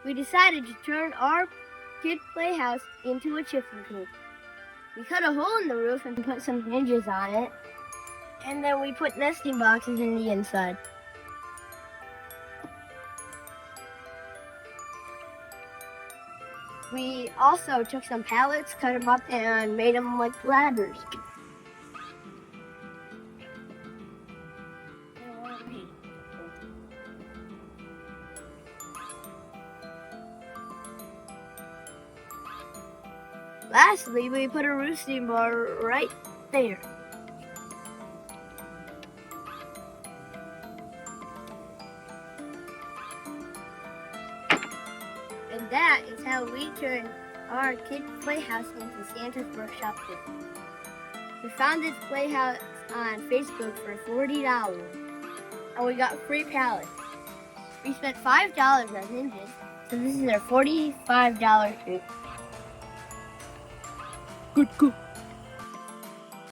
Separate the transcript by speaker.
Speaker 1: we decided to turn our kid playhouse into a chicken coop. We cut a hole in the roof and put some hinges on it, and then we put nesting boxes in the inside. We also took some pallets, cut them up, and made them like ladders. Lastly, we put a roosting bar right there. And that is how we turned our kid playhouse into Santa's workshop kit. We found this playhouse on Facebook for $40, and we got free pallets. We spent $5 on Hinges, so this is our $45 treat. Good.